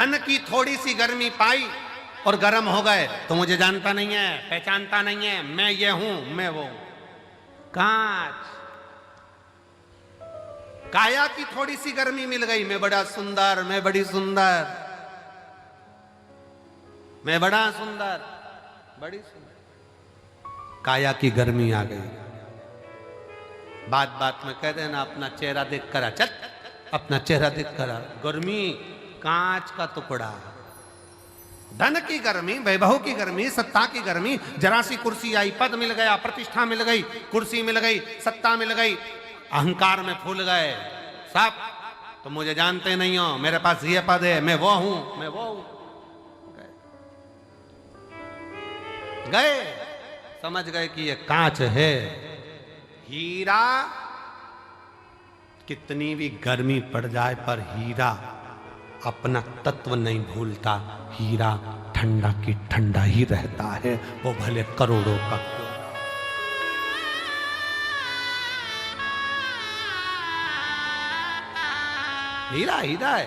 धन की थोड़ी सी गर्मी पाई और गर्म हो गए। तो मुझे जानता नहीं है, पहचानता नहीं है, मैं ये हूं, मैं वो हूं। कांच, काया की थोड़ी सी गर्मी मिल गई, मैं बड़ा सुंदर, मैं बड़ी सुंदर, मैं बड़ा सुंदर, बड़ी सुंदर। काया की गर्मी आ गई। बात बात में कह देना अपना चेहरा देख कर आ, चल अपना चेहरा देख कर आ। गर्मी कांच का टुकड़ा। धन की गर्मी, वैभव की गर्मी, सत्ता की गर्मी, जरा सी कुर्सी आई, पद मिल गया, प्रतिष्ठा मिल गई, कुर्सी मिल गई, सत्ता मिल गई, अहंकार में फूल गए सब। तो मुझे जानते नहीं हो, मेरे पास ये पद है, मैं वो हूं, मैं वो हूं। गए, समझ गए कि ये कांच है। हीरा कितनी भी गर्मी पड़ जाए पर हीरा अपना तत्व नहीं भूलता। हीरा ठंडा की ठंडा ही रहता है, वो भले करोड़ों का। हीरा हीरा है,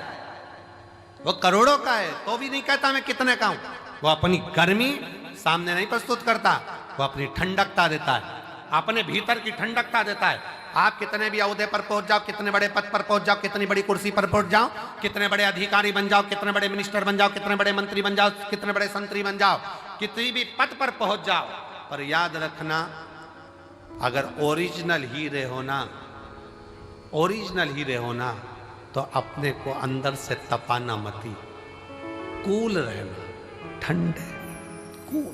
वो करोड़ों का है तो भी नहीं कहता मैं कितने का हूं। वो अपनी गर्मी सामने नहीं प्रस्तुत करता, वो अपनी ठंडकता देता है, अपने भीतर की ठंडकता देता है। आप कितने भी ओहदे पर पहुंच जाओ, कितने बड़े पद पर पहुंच जाओ, कितनी बड़ी कुर्सी पर पहुंच जाओ, कितने बड़े अधिकारी बन जाओ, कितने बड़े मिनिस्टर बन जाओ, कितने बड़े मंत्री बन जाओ, कितने बड़े संतरी बन जाओ, कितनी भी पद पर पहुंच जाओ, पर याद रखना अगर ओरिजिनल हीरे होना, ओरिजिनल हीरे होना तो अपने को अंदर से तपाना मती, कूल रहना, ठंडे कूल।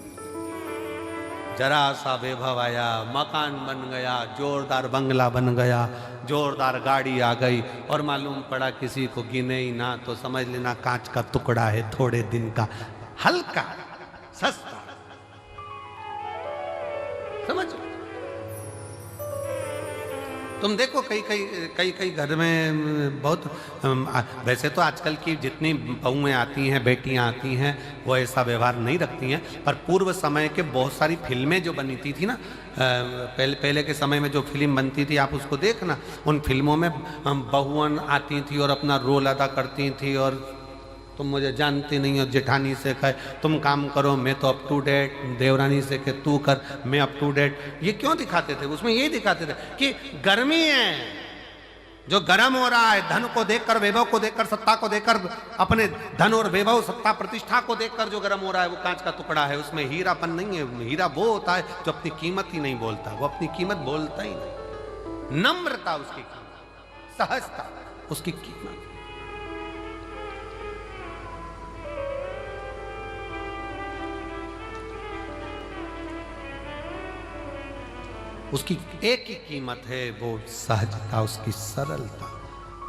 जरा सा वैभव आया, मकान बन गया, जोरदार बंगला बन गया, जोरदार गाड़ी आ गई और मालूम पड़ा किसी को गिने ही ना तो समझ लेना कांच का टुकड़ा है, थोड़े दिन का, हल्का सस्ता। समझ तुम देखो कई घर में बहुत, वैसे तो आजकल की जितनी बहुएं आती हैं, बेटियां आती हैं, वो ऐसा व्यवहार नहीं रखती हैं, पर पूर्व समय के बहुत सारी फिल्में जो बनती थी ना, पहले के समय में जो फिल्म बनती थी आप उसको देखना, उन फिल्मों में बहुआं आती थी और अपना रोल अदा करती थी। और तुम मुझे जानती नहीं हो, जेठानी से कहे तुम काम करो, मैं तो अप टू डेट, देवरानी से कहे तू कर, मैं अप टू डेट। ये क्यों दिखाते थे? उसमें ये दिखाते थे कि गर्मी है, जो गर्म हो रहा है, धन को देखकर, वैभव को देखकर, सत्ता को देखकर, अपने धन और वैभव, सत्ता, प्रतिष्ठा को देखकर जो गर्म हो रहा है वो कांच का टुकड़ा है, उसमें हीरापन नहीं है। हीरा वो होता है जो अपनी कीमत ही नहीं बोलता, वो अपनी कीमत बोलता ही नहीं। नम्रता उसकी कीमत, सहजता उसकी कीमत। उसकी एक ही कीमत है, वो सहजता, उसकी सरलता।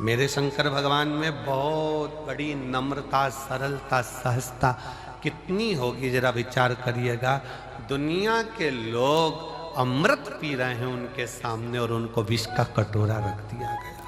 मेरे शंकर भगवान में बहुत बड़ी नम्रता, सरलता, सहजता कितनी होगी जरा विचार करिएगा। दुनिया के लोग अमृत पी रहे हैं उनके सामने और उनको विष का कटोरा रख दिया गया।